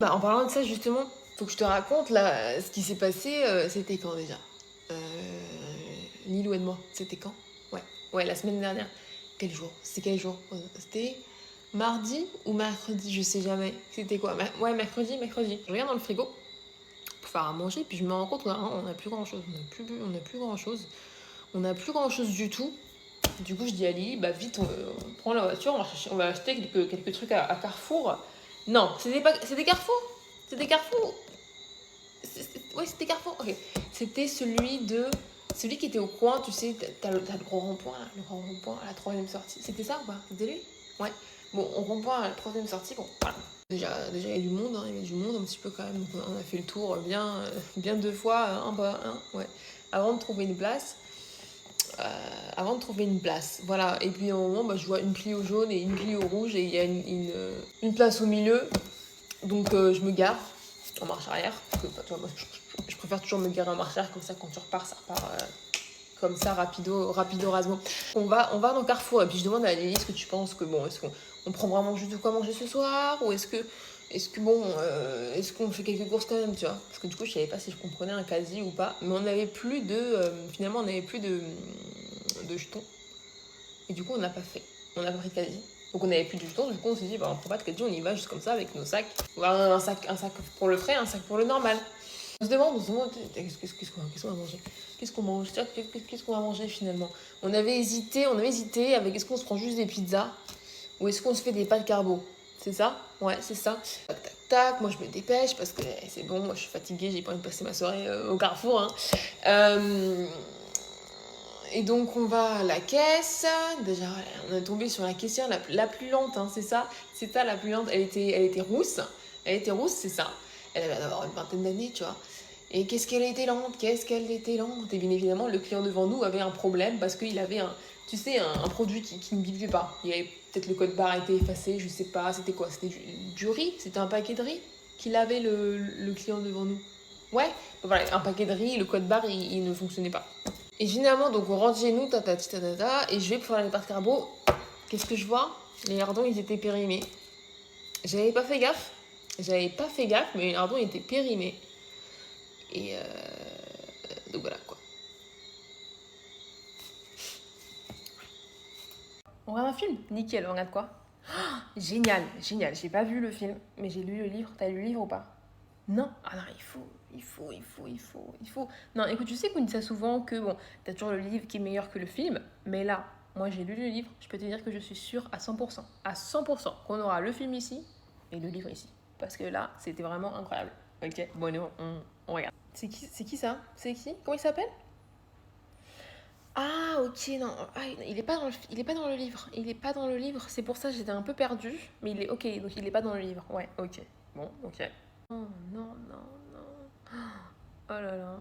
Bah, en parlant de ça, justement, faut que je te raconte là, ce qui s'est passé, c'était quand déjà euh, Lilou et moi, c'était quand? Ouais, ouais, la semaine dernière. Quel jour? C'était quel jour? C'était mardi ou mercredi, je sais jamais. C'était quoi? Ouais, mercredi, mercredi. Je regarde dans le frigo pour faire à manger, puis je me rends compte qu'on n'a plus grand chose. On n'a plus grand chose. On n'a plus grand chose du tout. Du coup, je dis à Lily, bah vite, on prend la voiture, on va acheter quelques trucs à Carrefour. Non, c'était Carrefour. C'était Carrefour. Ouais, c'était Carrefour. Ok. C'était celui qui était au coin, tu sais, t'as le gros rond-point, là, le grand rond-point à la troisième sortie. C'était ça ou pas? C'était lui? Ouais. Bon, au rond-point à la troisième sortie, bon, voilà. Déjà, il y a du monde, hein, il y a du monde un petit peu quand même. Donc, on a fait le tour bien deux fois, ouais. Avant de trouver une place. Voilà. Et puis, à un moment, bah, je vois une Clio jaune et une Clio rouge et il y a une place au milieu. Donc, je me gare en marche arrière. Parce que, bah, tu vois, moi, je préfère toujours me garer en marche arrière, comme ça, quand tu repars, ça repart comme ça, rapido rasement. On va dans Carrefour et puis je demande à Lily ce que tu penses que, bon, est-ce qu'on prend vraiment juste de quoi manger ce soir ou est-ce que bon, est-ce qu'on fait quelques courses quand même, tu vois? Parce que du coup, je savais pas si je comprenais un quasi ou pas. Mais on n'avait plus finalement, on n'avait plus de jetons. Et du coup, on n'a pas fait. On n'a pas pris de quasi. Donc on n'avait plus de jetons, du coup on s'est dit, bah, on prend pas de quasi, on y va juste comme ça avec nos sacs. Voilà, un sac pour le frais, un sac pour le normal. On se demande, qu'est-ce qu'on va manger? Qu'est-ce qu'on mange? Qu'est-ce qu'on va manger finalement? On avait hésité avec est-ce qu'on se prend juste des pizzas ou est-ce qu'on se fait des pâtes carbo? C'est ça? Ouais, c'est ça. Tac, tac, tac. Moi, je me dépêche parce que c'est bon, moi, je suis fatiguée, j'ai pas envie de passer ma soirée au Carrefour. Hein. Euh, Et donc, on va à la caisse. Déjà, on est tombé sur la caissière la plus lente, hein, c'est ça? C'est ça, la plus lente. Elle était rousse. Elle était rousse, c'est ça. Elle avait d'avoir une vingtaine d'années, tu vois. Et qu'est-ce qu'elle était lente? Qu'est-ce qu'elle était lente? Et bien évidemment, le client devant nous avait un problème parce qu'il avait tu sais, un produit qui ne bipait pas. Il y avait peut-être le code barre a été effacé, je sais pas. C'était quoi? C'était du riz? C'était un paquet de riz qu'il avait le client devant nous. Ouais, voilà, un paquet de riz, le code barre, il ne fonctionnait pas. Et finalement, donc on rentre chez nous, et je vais pour faire les pâtes carbo. Qu'est-ce que je vois? Les lardons, ils étaient périmés. J'avais pas fait gaffe. Mais les lardons étaient périmés. Et donc voilà quoi. On regarde un film? Nickel, on regarde quoi? Génial, génial. J'ai pas vu le film, mais j'ai lu le livre. T'as lu le livre ou pas? Non. Ah non, il faut. Non, écoute, tu sais qu'on dit ça souvent que bon, t'as toujours le livre qui est meilleur que le film, mais là, moi j'ai lu le livre, je peux te dire que je suis sûre à 100% qu'on aura le film ici et le livre ici. Parce que là, c'était vraiment incroyable. Ok, bon, allez, on regarde. C'est qui ça? C'est qui? Comment il s'appelle? Ah, ok, non. Ah, il est pas dans le livre. Il est pas dans le livre. C'est pour ça que j'étais un peu perdue. Mais il est ok, donc il est pas dans le livre. Ouais, ok. Bon, ok. Oh non, non, non. Oh là là.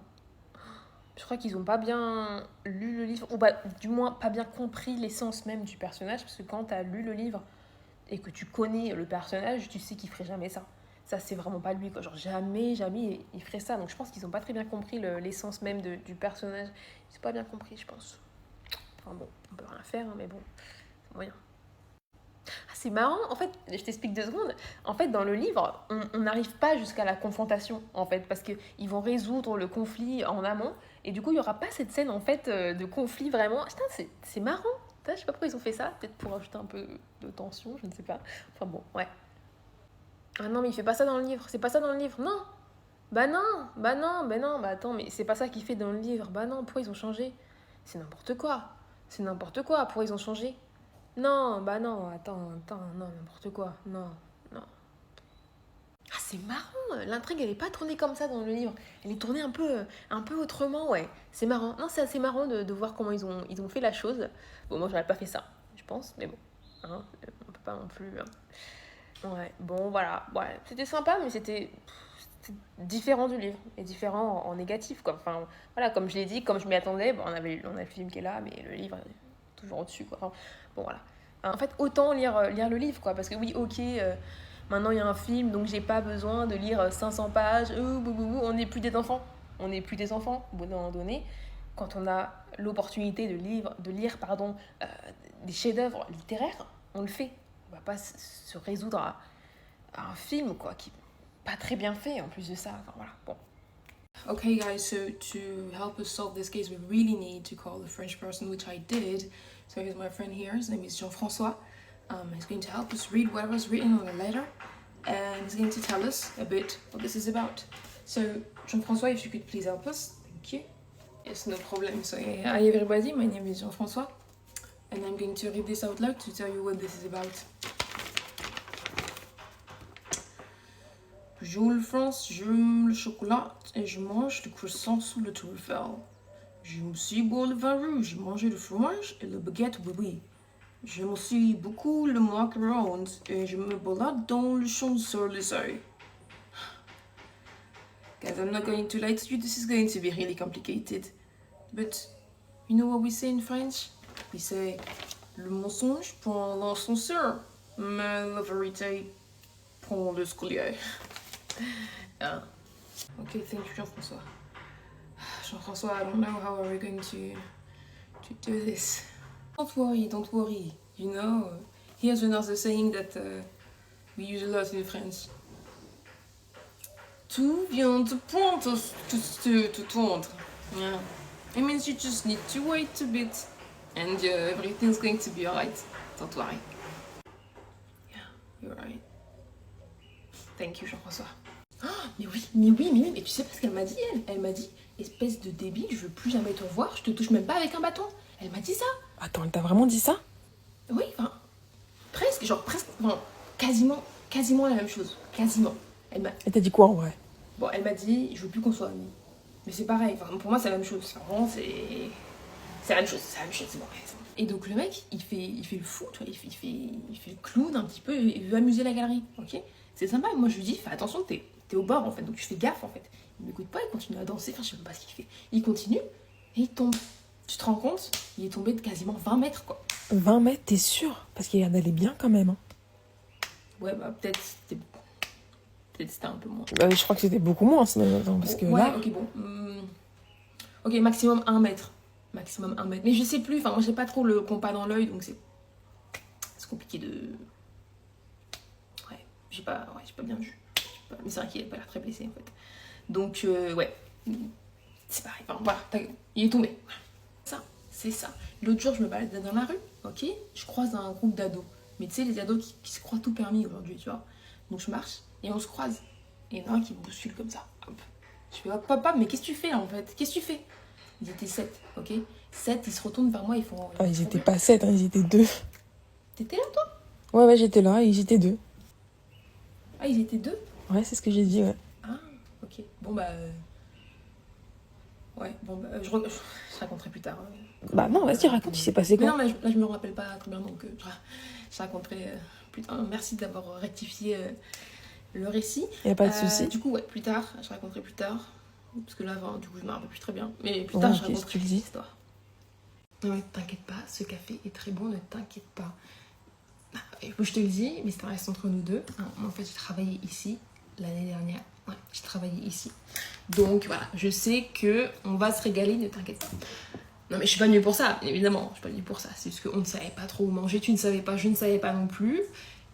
Je crois qu'ils ont pas bien lu le livre, ou bah, du moins pas bien compris l'essence même du personnage, parce que quand t'as lu le livre et que tu connais le personnage, tu sais qu'il ferait jamais ça. Ça, c'est vraiment pas lui, quoi. Genre, jamais il ferait ça. Donc, je pense qu'ils ont pas très bien compris l'essence même du personnage. Ils ont pas bien compris, je pense. Enfin bon, on peut rien faire, hein, mais bon, c'est moyen. Ah, c'est marrant, en fait, je t'explique 2 secondes. En fait, dans le livre, on n'arrive pas jusqu'à la confrontation, en fait, parce qu'ils vont résoudre le conflit en amont, et du coup, il n'y aura pas cette scène, en fait, de conflit vraiment. Putain, c'est marrant. Putain, je sais pas pourquoi ils ont fait ça, peut-être pour ajouter un peu de tension, je ne sais pas. Enfin bon, ouais. Ah non, mais il fait pas ça dans le livre, c'est pas ça dans le livre, non. Bah attends, mais c'est pas ça qu'il fait dans le livre. Bah non, pourquoi ils ont changé? C'est n'importe quoi. C'est n'importe quoi, pourquoi ils ont changé? Non, bah non, attends, non, n'importe quoi, non, non. Ah, c'est marrant, l'intrigue elle est pas tournée comme ça dans le livre. Elle est tournée un peu autrement, ouais. C'est marrant. Non, c'est assez marrant de voir comment ils ont fait la chose. Bon, moi j'aurais pas fait ça, je pense, mais bon. Hein, on peut pas non plus. Hein. Ouais, bon, voilà. Ouais, c'était sympa, mais c'était différent du livre. Et différent en négatif, quoi. Enfin, voilà, comme je l'ai dit, comme je m'y attendais, bon, on a le film qui est là, mais le livre est toujours au-dessus, quoi. Enfin, bon, voilà. En fait, autant lire le livre, quoi. Parce que oui, ok, maintenant il y a un film, donc j'ai pas besoin de lire 500 pages. On n'est plus des enfants. On n'est plus des enfants, au bout d'un moment donné. Quand on a l'opportunité de lire des chefs-d'œuvre littéraires, on le fait. On va pas se résoudre à un film, quoi, qui pas très bien fait en plus de ça. Enfin voilà, bon. Okay guys, so to help us solve this case, we really need to call the French person, which I did. So here's my friend here, his name is Jean-François. He's going to help us read whatever's written on the letter, and he's going to tell us a bit what this is about. So Jean-François, if you could please help us, thank you. Yes, no problem. So hi everybody, my name is Jean-François, and I'm going to read this out loud to tell you what this is about. J'ouvre France, j'aime le chocolat et je mange le croissant sous le tour Eiffel. J'aime aussi boire le vin rouge, manger le fromage et le baguette oui. J'aime aussi beaucoup le macaron et je me balade dans le Champs-Élysées. Guys, I'm not going to lie to you, this is going to be really complicated. But you know what we say in French? We say le mensonge prend l'ascenseur, mais la vérité prend l'escalier. Yeah. Okay, thank you, Jean-François. Jean-François, I don't know how are we going to do this. Don't worry. You know, here's another saying that we use a lot in French. Tout vient de point to tendre. Yeah. It means you just need to wait a bit and everything's going to be alright. Don't worry. Yeah, you're right. Thank you, Jean-François. Oh, mais oui, mais tu sais pas ce qu'elle m'a dit, elle m'a dit, espèce de débile, je veux plus jamais te revoir, je te touche même pas avec un bâton. Elle m'a dit ça. Attends, elle t'a vraiment dit ça? Oui, enfin, presque, quasiment la même chose, quasiment. Elle t'a dit quoi en vrai? Bon, elle m'a dit, je veux plus qu'on soit amis. Mais c'est pareil, enfin, pour moi c'est la même chose, enfin, vraiment c'est la même chose, c'est bon. Et donc le mec, il fait le fou, tu vois, il fait le clown un petit peu, il veut amuser la galerie, ok? C'est sympa, moi je lui dis, fais attention, t'es au bord en fait, donc tu fais gaffe en fait. Il m'écoute pas, il continue à danser, enfin je sais même pas ce qu'il fait. Il continue et il tombe. Tu te rends compte? Il est tombé de quasiment 20 mètres quoi. 20 mètres, t'es sûr? Parce qu'il a l'air d'aller bien quand même. Hein. Ouais, bah peut-être c'était un peu moins. Je crois que c'était beaucoup moins, parce que ouais, là... ok, bon. Ok, maximum 1 mètre. Maximum 1 mètre. Mais je sais plus, enfin moi j'ai pas trop le compas dans l'œil, donc c'est compliqué de... Ouais, j'ai pas bien vu. Mais c'est vrai qu'il avait pas l'air très blessé en fait. Donc ouais, c'est pareil, enfin voilà, il est tombé. Ça, c'est ça. L'autre jour je me baladais dans la rue, ok, je croise un groupe d'ados. Mais tu sais, les ados qui se croient tout permis aujourd'hui, tu vois. Donc je marche et on se croise. Et il y en a un qui me bouscule comme ça. Hop. Je fais, oh, papa, mais qu'est-ce que tu fais là en fait? Qu'est-ce que tu fais? Ils étaient 7, ok? 7, ils se retournent vers moi, ils font... Ah, ils étaient pas 7, hein, ils étaient 2. T'étais là toi? Ouais, j'étais là, ils étaient 2. Ah, ils étaient 2? Ouais, c'est ce que j'ai dit, ouais. Ah, ok. Bon bah... Ouais, bon bah... Je raconterai plus tard. Bah non, vas-y, raconte, il s'est passé quoi? Mais non, là je me rappelle pas très bien, donc je raconterai plus tard. Merci d'avoir rectifié le récit. Y a pas de souci. Du coup, ouais, plus tard, je raconterai plus tard. Parce que là, du coup, je me rappelle plus très bien. Mais plus tard, je raconterai l'histoire. Non mais t'inquiète pas, ce café est très bon, ne t'inquiète pas. Je te le dis, mais ça reste entre nous deux. En fait, j'ai travaillé ici l'année dernière. Ouais, j'ai travaillé ici. Donc voilà, je sais que on va se régaler, ne t'inquiète pas. Non mais je suis pas venue pour ça, évidemment, je suis pas venue pour ça. C'est juste qu'on ne savait pas trop où manger, tu ne savais pas, je ne savais pas non plus.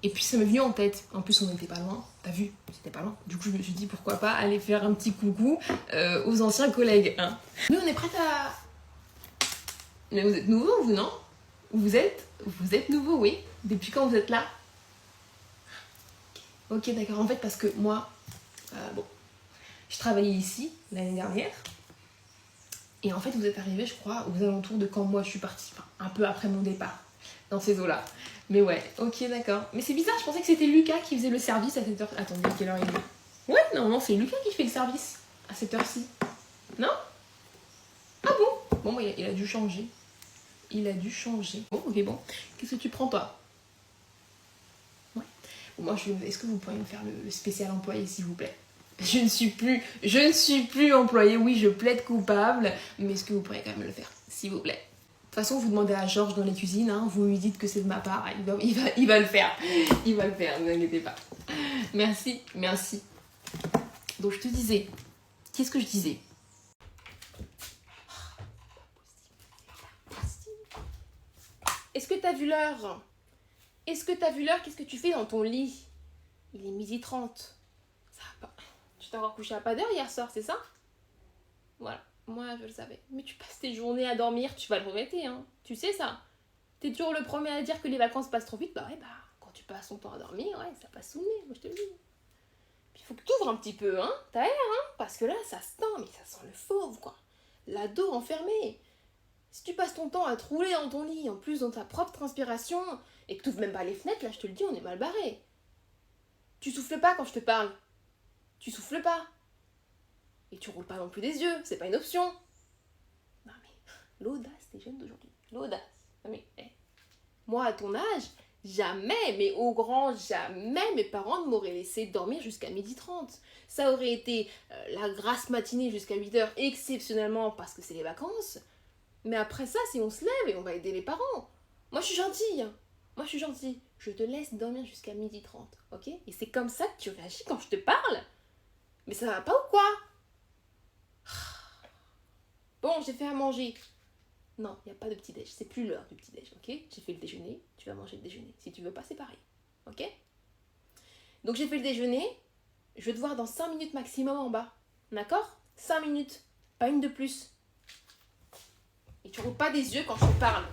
Et puis ça m'est venu en tête. En plus on n'était pas loin, t'as vu, c'était pas loin. Du coup je me suis dit pourquoi pas aller faire un petit coucou aux anciens collègues. Hein. Mais on est prête à... Mais vous êtes nouveau vous, non? Vous êtes nouveau, oui. Depuis quand vous êtes là? Ok d'accord, en fait parce que moi, je travaillais ici l'année dernière. Et en fait, vous êtes arrivé, je crois, aux alentours de quand moi je suis partie. Enfin, un peu après mon départ, dans ces eaux-là. Mais ouais, ok, d'accord. Mais c'est bizarre, je pensais que c'était Lucas qui faisait le service à cette heure. Attendez, quelle heure il est? Ouais, non, c'est Lucas qui fait le service à cette heure-ci. Non? Ah bon? Bon, il a dû changer. Bon, ok, bon. Qu'est-ce que tu prends, toi? Ouais. Bon, moi, est-ce que vous pourriez me faire le spécial employé, s'il vous plaît? Je ne suis plus employée, oui, je plaide coupable, mais est-ce que vous pourriez quand même le faire, s'il vous plaît? De toute façon, vous demandez à Georges dans les cuisines, hein, vous lui dites que c'est de ma part, il va le faire. Il va le faire, ne vous inquiétez pas. Merci. Donc, je te disais, qu'est-ce que je disais? Est-ce que t'as vu l'heure? Qu'est-ce que tu fais dans ton lit? Il est 12h30. Ça va pas. t'es encore couché à pas d'heure hier soir, c'est ça? Voilà, moi je le savais. Mais tu passes tes journées à dormir, tu vas le regretter, hein. Tu sais ça. T'es toujours le premier à dire que les vacances passent trop vite. Bah ouais, bah quand tu passes ton temps à dormir, ouais, ça passe sous le nez, moi je te le dis. Puis il faut que tu ouvres un petit peu, hein. T'as l'air, hein. Parce que là, ça sent, mais ça sent le fauve, quoi. L'ado enfermé. Si tu passes ton temps à te rouler dans ton lit, en plus dans ta propre transpiration, et que tu ouvres même pas les fenêtres, là je te le dis, on est mal barré. Tu souffles pas quand je te parle. Tu souffles pas. Et tu roules pas non plus des yeux, c'est pas une option. Non mais, l'audace des jeunes d'aujourd'hui. L'audace. Non mais, moi à ton âge, jamais, mais au grand jamais, mes parents ne m'auraient laissé dormir jusqu'à 12h30. Ça aurait été la grasse matinée jusqu'à 8h, exceptionnellement parce que c'est les vacances. Mais après ça, si on se lève et on va aider les parents. Moi je suis gentille. Hein. Moi je suis gentille. Je te laisse dormir jusqu'à 12h30, ok? Et c'est comme ça que tu réagis quand je te parle. Mais ça va pas ou quoi? Bon, j'ai fait à manger. Non, il n'y a pas de petit-déj. C'est plus l'heure du petit-déj, ok? J'ai fait le déjeuner, tu vas manger le déjeuner. Si tu veux pas, c'est pareil, ok? Donc j'ai fait le déjeuner. Je vais te voir dans 5 minutes maximum en bas. D'accord? 5 minutes. Pas une de plus. Et tu roules pas des yeux quand je te parle.